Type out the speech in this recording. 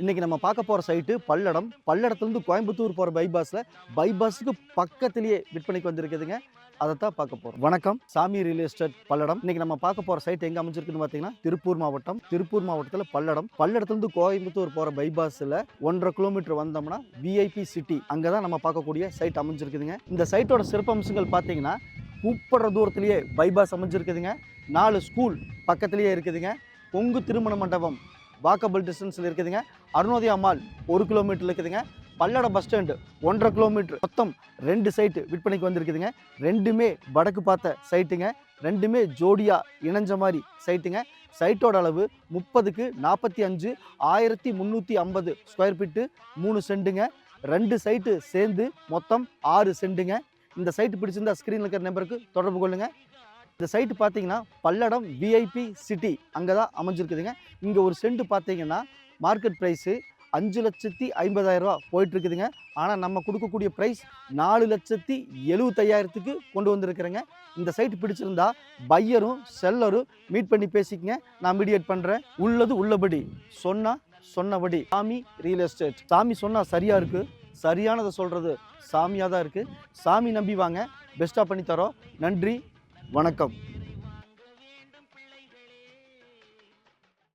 இன்னைக்கு நம்ம பார்க்க போற சைட்டு பல்லடம். பல்லடத்துலேருந்து கோயம்புத்தூர் போற பைபாஸுக்கு பக்கத்திலேயே விற்பனைக்கு வந்திருக்குதுங்க. அதைத்தான் பார்க்க போறோம். வணக்கம், சாமி ரியல் எஸ்டேட் பல்லடம். இன்னைக்கு நம்ம பார்க்க போற சைட் எங்க அமைஞ்சிருக்குன்னு பார்த்தீங்கன்னா திருப்பூர் மாவட்டம். திருப்பூர் மாவட்டத்தில் பல்லடத்துலேருந்து கோயம்புத்தூர் போற பைபாஸில் 1.5 கிலோமீட்டர் வந்தோம்னா விஐபி சிட்டி, அங்கதான் நம்ம பார்க்கக்கூடிய சைட் அமைஞ்சிருக்குதுங்க. இந்த சைட்டோட சிறப்பம்சங்கள் பார்த்தீங்கன்னா கூப்பிடுற தூரத்திலேயே பைபாஸ் அமைஞ்சிருக்குதுங்க. 4 ஸ்கூல் பக்கத்திலேயே இருக்குதுங்க. கொங்கு திருமண மண்டபம் வாக்கபிள் டிஸ்டன்ஸில் இருக்குதுங்க. அருணோதயா மால் 1 கிலோமீட்டர் இருக்குதுங்க. பல்லட பஸ் ஸ்டாண்டு 1.5 கிலோமீட்டர். மொத்தம் 2 சைட்டு விற்பனைக்கு வந்திருக்குதுங்க. ரெண்டுமே வடக்கு பார்த்த சைட்டுங்க. ரெண்டுமே ஜோடியா இணைஞ்ச மாதிரி சைட்டுங்க. சைட்டோட அளவு 30க்கு 45 1350 ஸ்கொயர் ஃபீட்டு, 3 சென்ட்டுங்க. 2 சைட்டு சேர்ந்து மொத்தம் 6 சென்ட்டுங்க. இந்த சைட்டு பிடிச்சிருந்தா ஸ்க்ரீனில் இருக்கிற நம்பருக்கு தொடர்பு கொள்ளுங்க. இந்த சைட்டு பார்த்தீங்கன்னா பல்லடம் விஐபி சிட்டி அங்கே தான் அமைஞ்சிருக்குதுங்க. இங்கே ஒரு சென்ட் பார்த்தீங்கன்னா மார்க்கெட் ப்ரைஸு 5,50,000 போயிட்டுருக்குதுங்க. ஆனால் நம்ம கொடுக்கக்கூடிய ப்ரைஸ் 4,75,000 கொண்டு வந்திருக்கிறேங்க. இந்த சைட்டு பிடிச்சிருந்தா பையரும் செல்லரும் மீட் பண்ணி பேசிக்கங்க. நான் மீடியேட் பண்ணுறேன். உள்ளது உள்ளபடி, சொன்னபடி. சாமி ரியல் எஸ்டேட். சாமி சொன்னால் சரியாக இருக்குது, சரியானதை சொல்கிறது சாமியாக தான் இருக்குது. சாமி நம்பி வாங்க, பெஸ்ட்டாக பண்ணி தரோம். நன்றி, வணக்கம்.